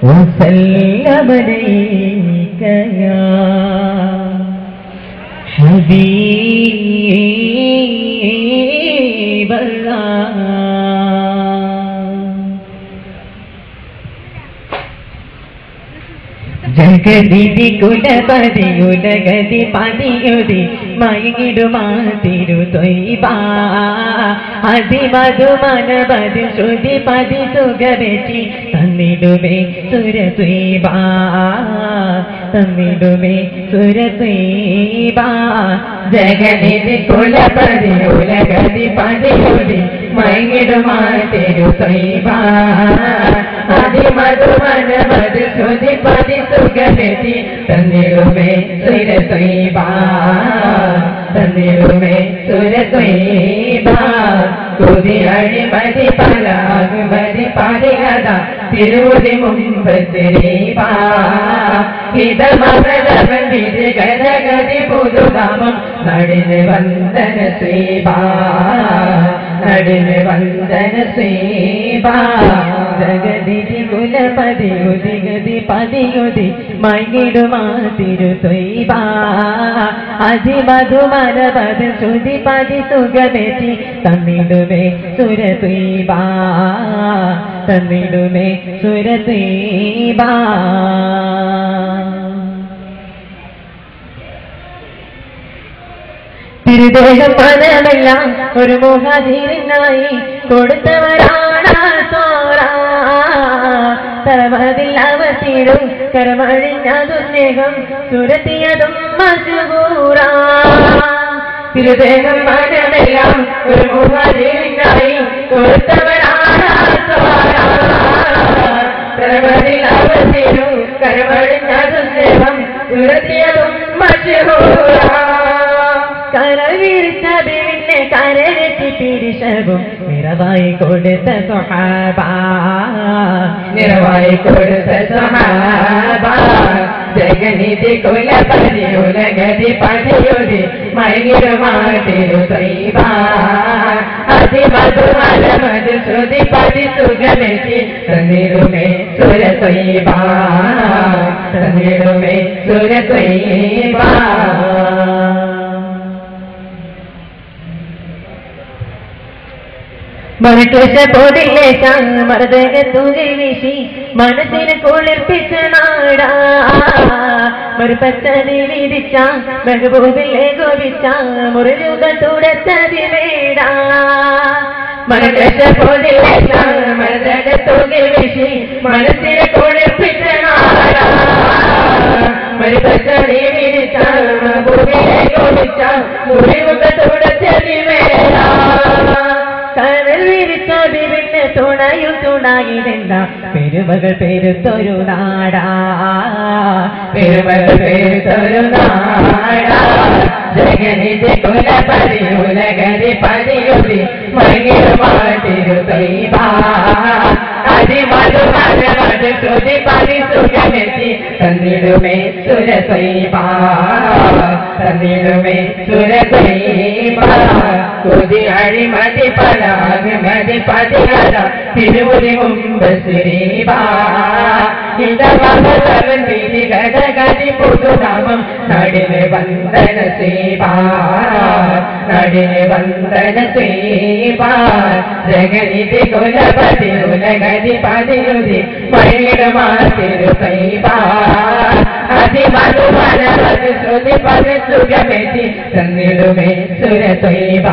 وسلم عليك يا حبيب الله ജഗതിരി കുലപതിയുലകതി പതിയുതി മയങ്ങിടുമാതിരു തൊയ്ബ അതിമധു മനപതി ശ്രുതി പതി സുഖരചി തന്നിടുമേ സുരത്വീബ തന്നിടുമേ സുരത്വീബ ജഗതിരി കുലപതിയുലകതി പതിയുതി മയങ്ങിടുമാതിരു തൊയ്ബ അതിമധു മനപതി ശ്രുതി പതി സുഖരചി തന്നിടുമേ സുരത്വീബ തന്നിടുമേ സുരത്വീബ കൊതി അഴിമതി പലാകുമതി പതികത തിരുമുതി മുമ്പത്തിരീബ ഹിതമകലവൻ വിജയഗതി പുതുനാമം നടിന് വന്ദന ശ്രീബ നടിന് വന്ദന ശ്രീബ ജഗതിരി കുലപതി ഉദിഗതി പതിയുതി മൈകിടുമാതിരു തൊയ്ബ അതിമധുമനപദ ശ്രുതി പതി സുഖമെത്തി തന്നിടുമേ സുരത്വീബ തന്നിടുമേ സുരത്വീബ തിരുദേഹം മനമെല്ലാം ഒരു മുഖധീരനായി കൊടുത്തവരാണ് തലമതിൽ അവസിടും കരമഴിഞ്ഞതും സ്നേഹം സുരത്തിയതും മശഹൂറ തിരുദേഹം മനമെല്ലാം ഒരു മുഖധീരനായി കൊടുത്തവരാണ് തലമതിൽ അവസിടും കരമഴിഞ്ഞതും സ്നേഹം സുരത്തിയതും മശഹൂറ കരവിരിച്ചതിനെ കരരച്ച് പിരിശവും നിറവായി കൊടുത്ത സ്വഹാബ നിറവായി കൊടുത്ത സ്വഹാബ ജഗനിധി കുലപതി ഉലകതി പതിയുതി മൈകിടുമാതിരു തൊയ്ബ അതിമധുമലമധു ശ്രുതി പതി സുഖമെത്തി തന്നിടുമേ സുരത്വീബ തന്നിടുമേ സുരത്വീബ മനക്ലേശ മറുതക തൂകി വീശി മനസ്സിന് കുളിർപ്പിച്ച നാടാ മറുപച്ചതി വിരിച്ച മെഹബൂബിലെ ഗോപിച്ച മുറിയുക തുടച്ചതി വേടാ മനക്ലേശ മറുതക തൂകി വീശി മനസ്സിന് കുളിർപ്പിച്ച നാടാ മറുപച്ചതി വിരിച്ച മെഹബൂബിലെ ഗോപിച്ച മുറിയുക തുടച്ചതി വേടാ കനൽ വിരിച്ചതി പിന്നെ തുണയും തുണായിതെന്ത പെരുമകൾ പെരുത്തൊരു നാടാ പെരുമകൾ പെരുത്തൊരു നാടാ ജഗനിധി കുലപതി ഉലകതി പതിയുതി മൈകിടുമാതിരു തൊയ്ബ അതിമധുമനമധു ശ്രുതി പതി സുഖമെത്തി തന്നിടുമേ സുരത്വീബ തന്നിടുമേ സുരത്വീബ കൊതി അഴിമതി പലാകുമതി പതികത തിരുമുതി മുമ്പ് ശ്രീബ ഹിതമകലവൻ വിധിഗതി പുതുനാമം നടിന് വന്ദന ശ്രീബ നടിന് വന്ദന ശ്രീബ ജഗനിധി കുലപതി ഉലകതി പതിയുതി മൈകിടുമാതിരു തൊയ്ബ അതിമധുമനമധു ശ്രുതി പതി സുഖമെത്തി തന്നിടുമേ സുരത്വീബ